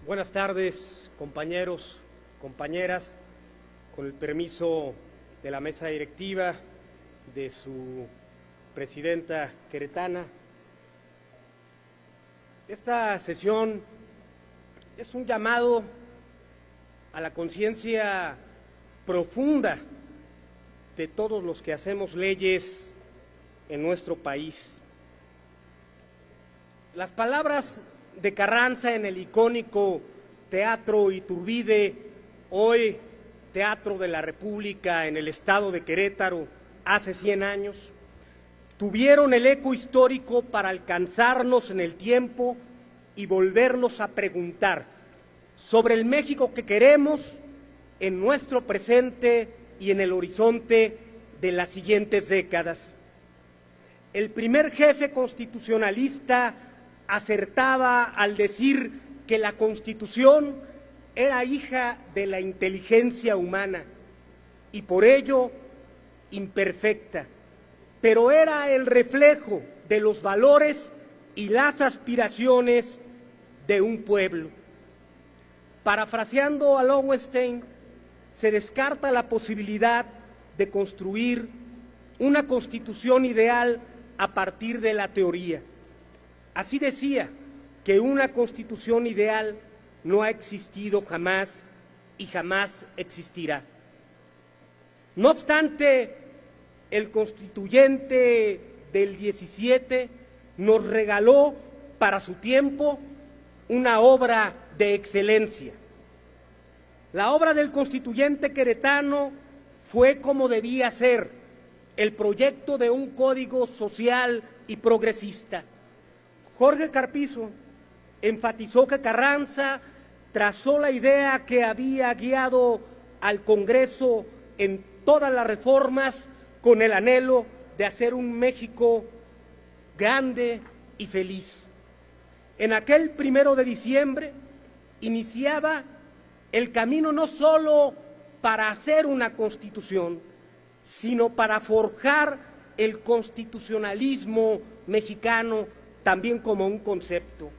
Buenas tardes, compañeros, compañeras, con el permiso de la mesa directiva, de su presidenta queretana. Esta sesión es un llamado a la conciencia profunda de todos los que hacemos leyes en nuestro país. Las palabras de Carranza en el icónico Teatro Iturbide, hoy Teatro de la República en el estado de Querétaro, hace 100 años, tuvieron el eco histórico para alcanzarnos en el tiempo y volvernos a preguntar sobre el México que queremos en nuestro presente y en el horizonte de las siguientes décadas. El primer jefe constitucionalista acertaba al decir que la Constitución era hija de la inteligencia humana y por ello imperfecta, pero era el reflejo de los valores y las aspiraciones de un pueblo. Parafraseando a Lowenstein, se descarta la posibilidad de construir una constitución ideal a partir de la teoría. Así decía que una constitución ideal no ha existido jamás y jamás existirá. No obstante, el constituyente del 17 nos regaló para su tiempo una obra de excelencia. La obra del constituyente queretano fue como debía ser, el proyecto de un código social y progresista. Jorge Carpizo enfatizó que Carranza trazó la idea que había guiado al Congreso en todas las reformas con el anhelo de hacer un México grande y feliz. En aquel 1 de diciembre iniciaba el camino no solo para hacer una constitución, sino para forjar el constitucionalismo mexicano también como un concepto,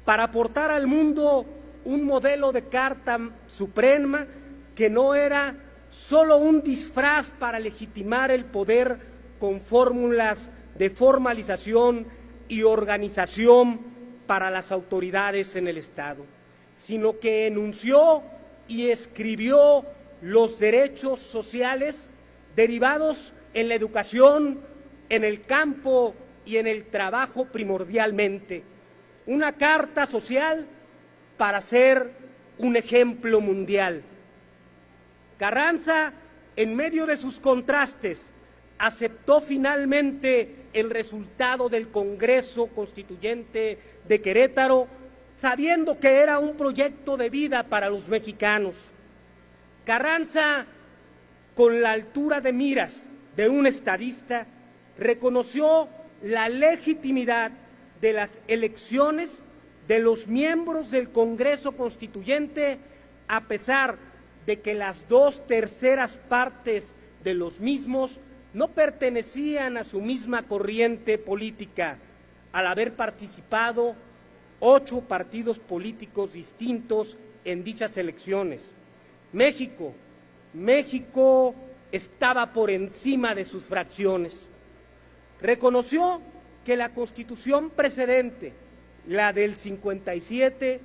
para aportar al mundo un modelo de Carta Suprema que no era solo un disfraz para legitimar el poder con fórmulas de formalización y organización para las autoridades en el Estado, sino que enunció y escribió los derechos sociales derivados en la educación, en el campo y en el trabajo primordialmente, una carta social para ser un ejemplo mundial. Carranza, en medio de sus contrastes, aceptó finalmente el resultado del Congreso Constituyente de Querétaro, sabiendo que era un proyecto de vida para los mexicanos. Carranza, con la altura de miras de un estadista, reconoció la legitimidad de las elecciones de los miembros del Congreso Constituyente, a pesar de que las 2/3 partes de los mismos no pertenecían a su misma corriente política, al haber participado 8 partidos políticos distintos en dichas elecciones. México estaba por encima de sus fracciones. Reconoció que la Constitución precedente, la del 57,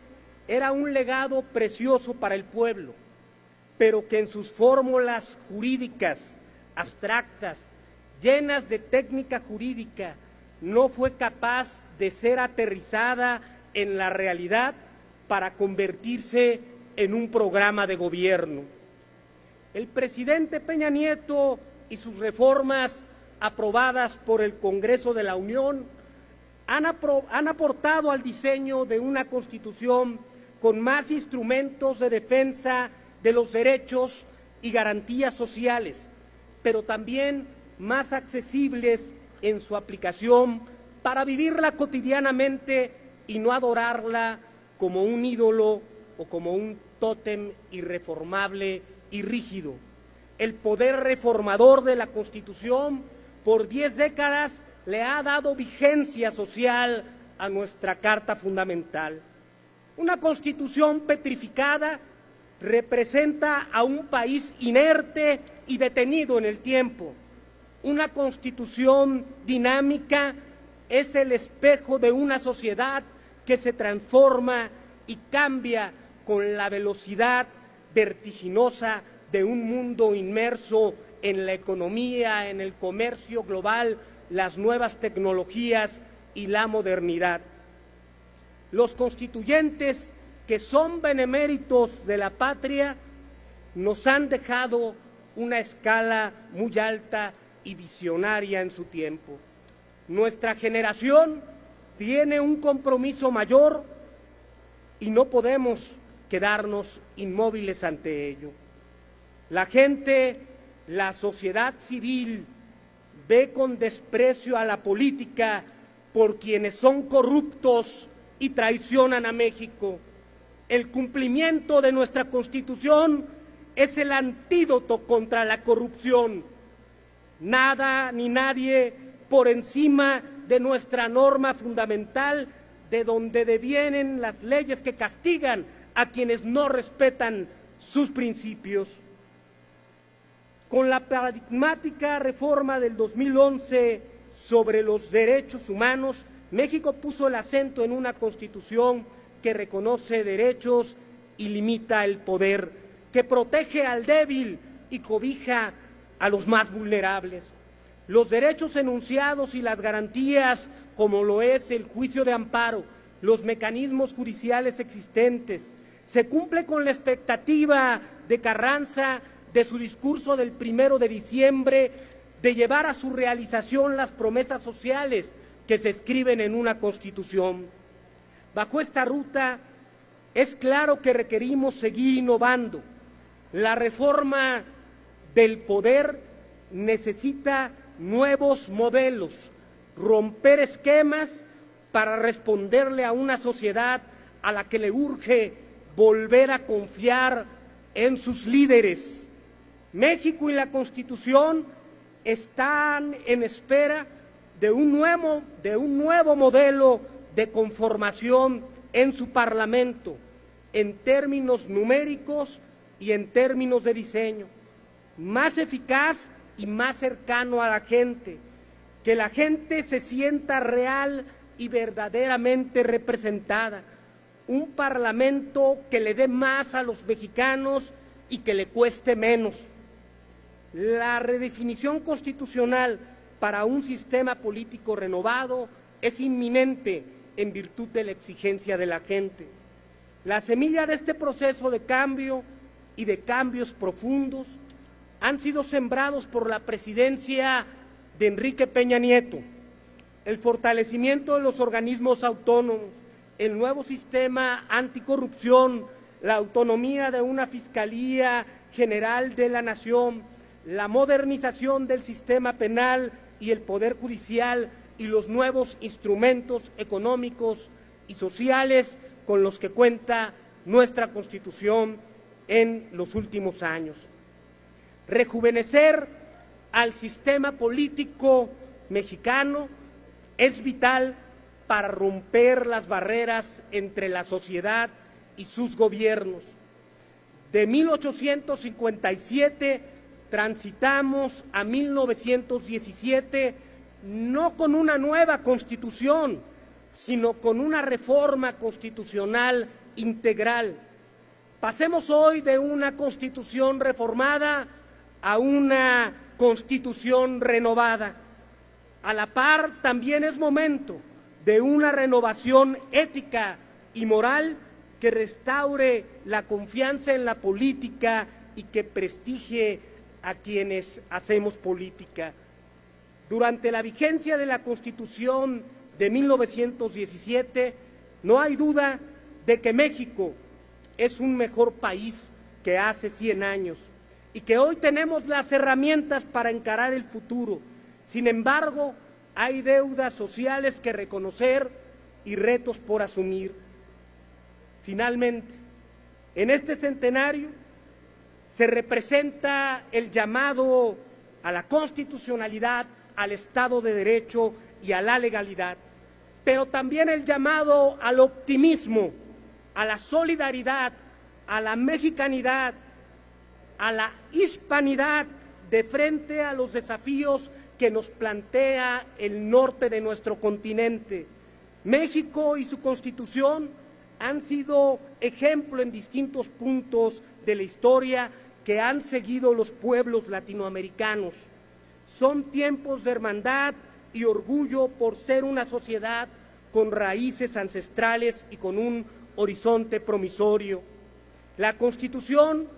era un legado precioso para el pueblo, pero que en sus fórmulas jurídicas abstractas, llenas de técnica jurídica, no fue capaz de ser aterrizada en la realidad para convertirse en un programa de gobierno. El presidente Peña Nieto y sus reformas aprobadas por el Congreso de la Unión han aportado al diseño de una Constitución con más instrumentos de defensa de los derechos y garantías sociales, pero también más accesibles en su aplicación para vivirla cotidianamente y no adorarla como un ídolo o como un tótem irreformable y rígido. El poder reformador de la Constitución por 10 décadas le ha dado vigencia social a nuestra Carta Fundamental. Una Constitución petrificada representa a un país inerte y detenido en el tiempo. Una Constitución dinámica es el espejo de una sociedad que se transforma y cambia con la velocidad vertiginosa de un mundo inmerso en la economía, en el comercio global, las nuevas tecnologías y la modernidad. Los constituyentes, que son beneméritos de la patria, nos han dejado una escala muy alta y visionaria en su tiempo. Nuestra generación tiene un compromiso mayor y no podemos quedarnos inmóviles ante ello. La gente, la sociedad civil, ve con desprecio a la política por quienes son corruptos y traicionan a México. El cumplimiento de nuestra Constitución es el antídoto contra la corrupción. Nada ni nadie por encima de nuestra norma fundamental, de donde devienen las leyes que castigan a quienes no respetan sus principios. Con la paradigmática reforma del 2011 sobre los derechos humanos, México puso el acento en una Constitución que reconoce derechos y limita el poder, que protege al débil y cobija a los más vulnerables. Los derechos enunciados y las garantías, como lo es el juicio de amparo, los mecanismos judiciales existentes, se cumple con la expectativa de Carranza de su discurso del 1 de diciembre de llevar a su realización las promesas sociales que se escriben en una Constitución. Bajo esta ruta es claro que requerimos seguir innovando. La reforma del poder necesita nuevos modelos, romper esquemas para responderle a una sociedad a la que le urge volver a confiar en sus líderes. México y la Constitución están en espera de un nuevo modelo de conformación en su Parlamento, en términos numéricos y en términos de diseño, más eficaz y más cercano a la gente, que la gente se sienta real y verdaderamente representada, un Parlamento que le dé más a los mexicanos y que le cueste menos. La redefinición constitucional para un sistema político renovado es inminente en virtud de la exigencia de la gente. La semilla de este proceso de cambio y de cambios profundos han sido sembrados por la presidencia de Enrique Peña Nieto, el fortalecimiento de los organismos autónomos, el nuevo sistema anticorrupción, la autonomía de una Fiscalía General de la Nación, la modernización del sistema penal y el Poder Judicial y los nuevos instrumentos económicos y sociales con los que cuenta nuestra Constitución en los últimos años. Rejuvenecer al sistema político mexicano es vital para romper las barreras entre la sociedad y sus gobiernos. De 1857 transitamos a 1917 no con una nueva Constitución, sino con una reforma constitucional integral. Pasemos hoy de una Constitución reformada a una Constitución renovada. A la par, también es momento de una renovación ética y moral que restaure la confianza en la política y que prestigie a quienes hacemos política. Durante la vigencia de la Constitución de 1917, no hay duda de que México es un mejor país que hace 100 años y que hoy tenemos las herramientas para encarar el futuro. Sin embargo, hay deudas sociales que reconocer y retos por asumir. Finalmente, en este centenario se representa el llamado a la constitucionalidad, al Estado de Derecho y a la legalidad, pero también el llamado al optimismo a la solidaridad, a la mexicanidad, a la hispanidad de frente a los desafíos que nos plantea el norte de nuestro continente. México y su Constitución han sido ejemplo en distintos puntos de la historia que han seguido los pueblos latinoamericanos. Son tiempos de hermandad y orgullo por ser una sociedad con raíces ancestrales y con un horizonte promisorio. La Constitución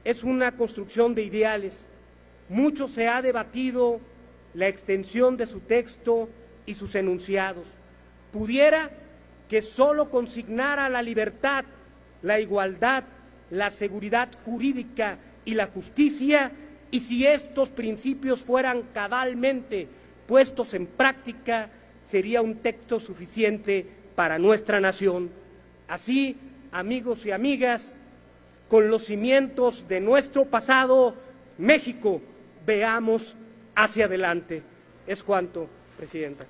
es una construcción de ideales. Mucho se ha debatido la extensión de su texto y sus enunciados. Pudiera que solo consignara la libertad, la igualdad, la seguridad jurídica y la justicia, y si estos principios fueran cabalmente puestos en práctica, sería un texto suficiente para nuestra nación. Así, amigos y amigas, con los cimientos de nuestro pasado, México, veamos hacia adelante. Es cuanto, Presidenta.